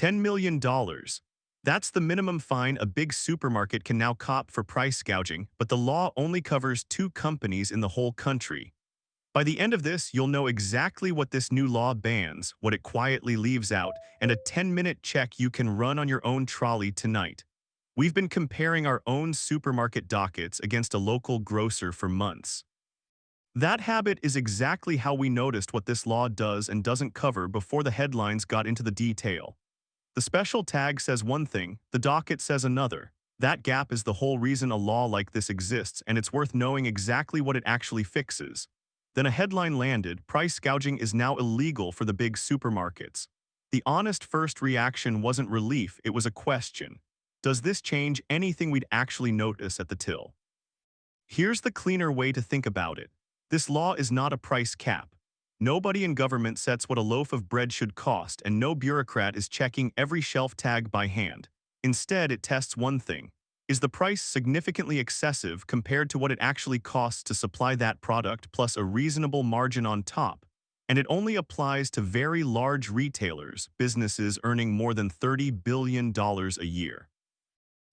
$10 million. That's the minimum fine a big supermarket can now cop for price gouging, but the law only covers 2 companies in the whole country. By the end of this, you'll know exactly what this new law bans, what it quietly leaves out, and a 10-minute check you can run on your own trolley tonight. We've been comparing our own supermarket dockets against a local grocer for months. That habit is exactly how we noticed what this law does and doesn't cover before the headlines got into the detail. The special tag says one thing, the docket says another. That gap is the whole reason a law like this exists, and it's worth knowing exactly what it actually fixes. Then a headline landed, price gouging is now illegal for the big supermarkets. The honest first reaction wasn't relief, it was a question. Does this change anything we'd actually notice at the till? Here's the cleaner way to think about it. This law is not a price cap. Nobody in government sets what a loaf of bread should cost, and no bureaucrat is checking every shelf tag by hand. Instead, it tests one thing. Is the price significantly excessive compared to what it actually costs to supply that product plus a reasonable margin on top? And it only applies to very large retailers, businesses earning more than $30 billion a year.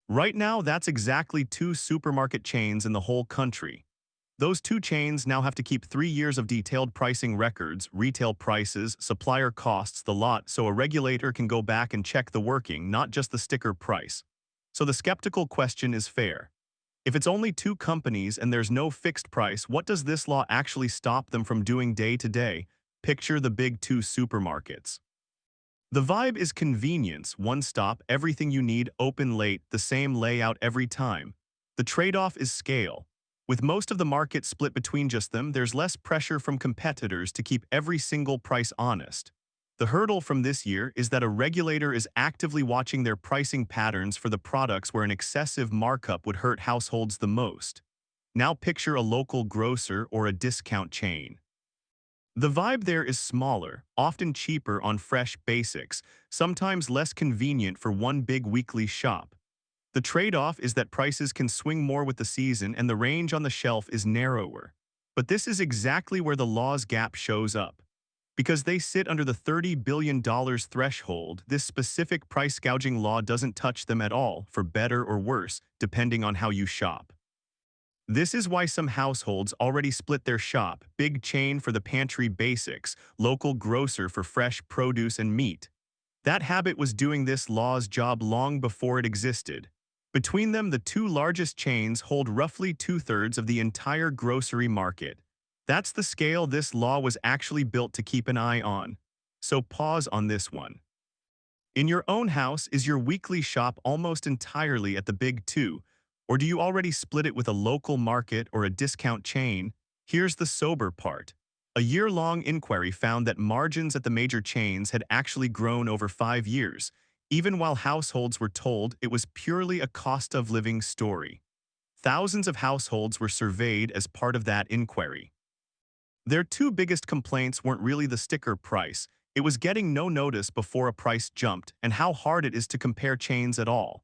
Right now, that's exactly 2 supermarket chains in the whole country. Those 2 chains now have to keep 3 years of detailed pricing records, retail prices, supplier costs, the lot, so a regulator can go back and check the working, not just the sticker price. So the skeptical question is fair. If it's only 2 companies and there's no fixed price, what does this law actually stop them from doing day to day? Picture the big 2 supermarkets. The vibe is convenience, one stop, everything you need, open late, the same layout every time. The trade-off is scale. With most of the market split between just them, there's less pressure from competitors to keep every single price honest. The hurdle from this year is that a regulator is actively watching their pricing patterns for the products where an excessive markup would hurt households the most. Now picture a local grocer or a discount chain. The vibe there is smaller, often cheaper on fresh basics, sometimes less convenient for one big weekly shop. The trade-off is that prices can swing more with the season and the range on the shelf is narrower. But this is exactly where the law's gap shows up. Because they sit under the $30 billion threshold, this specific price gouging law doesn't touch them at all, for better or worse, depending on how you shop. This is why some households already split their shop, big chain for the pantry basics, local grocer for fresh produce and meat. That habit was doing this law's job long before it existed. Between them, the 2 largest chains hold roughly 2/3 of the entire grocery market. That's the scale this law was actually built to keep an eye on. So pause on this one. In your own house, is your weekly shop almost entirely at the big 2? Or do you already split it with a local market or a discount chain? Here's the sober part. A year-long inquiry found that margins at the major chains had actually grown over 5 years, even while households were told it was purely a cost-of-living story. Thousands of households were surveyed as part of that inquiry. Their 2 biggest complaints weren't really the sticker price, it was getting no notice before a price jumped and how hard it is to compare chains at all.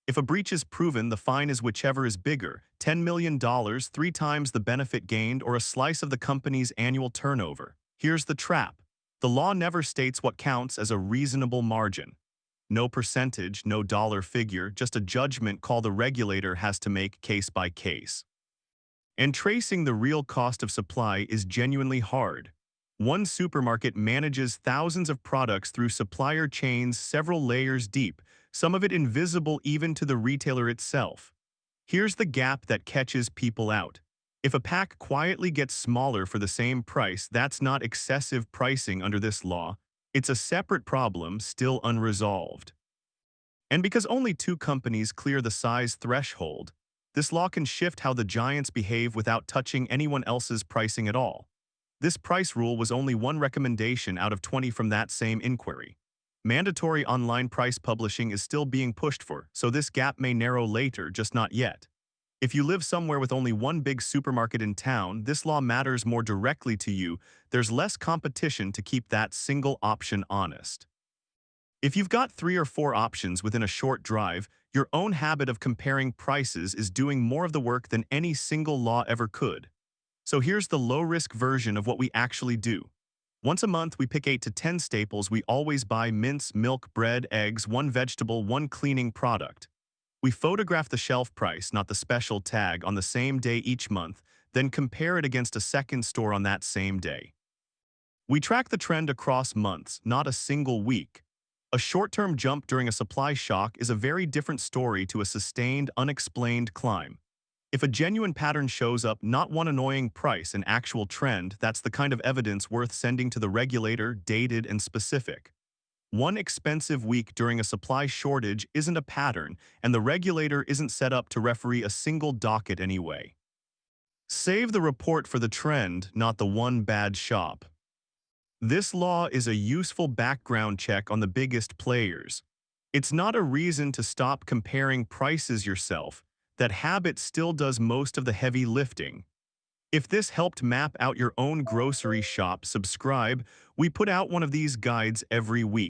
If a breach is proven, the fine is whichever is bigger, $10 million, 3 times the benefit gained, or a slice of the company's annual turnover. Here's the trap. The law never states what counts as a reasonable margin. No percentage, no dollar figure, just a judgment call the regulator has to make case by case. And tracing the real cost of supply is genuinely hard. One supermarket manages thousands of products through supplier chains several layers deep, some of it invisible even to the retailer itself. Here's the gap that catches people out. If a pack quietly gets smaller for the same price, that's not excessive pricing under this law. It's a separate problem still unresolved. And because only 2 companies clear the size threshold, this law can shift how the giants behave without touching anyone else's pricing at all. This price rule was only one recommendation out of 20 from that same inquiry. Mandatory online price publishing is still being pushed for, so this gap may narrow later, just not yet. If you live somewhere with only one big supermarket in town, this law matters more directly to you. There's less competition to keep that single option honest. If you've got 3 or 4 options within a short drive, your own habit of comparing prices is doing more of the work than any single law ever could. So here's the low-risk version of what we actually do. Once a month, we pick 8 to 10 staples we always buy: mince, milk, bread, eggs, one vegetable, one cleaning product. We photograph the shelf price, not the special tag, on the same day each month, then compare it against a second store on that same day. We track the trend across months, not a single week. A short-term jump during a supply shock is a very different story to a sustained, unexplained climb. If a genuine pattern shows up, not one annoying price, an actual trend, that's the kind of evidence worth sending to the regulator, dated and specific. One expensive week during a supply shortage isn't a pattern, and the regulator isn't set up to referee a single docket anyway. Save the report for the trend, not the one bad shop. This law is a useful background check on the biggest players. It's not a reason to stop comparing prices yourself. That habit still does most of the heavy lifting. If this helped map out your own grocery shop, subscribe. We put out one of these guides every week.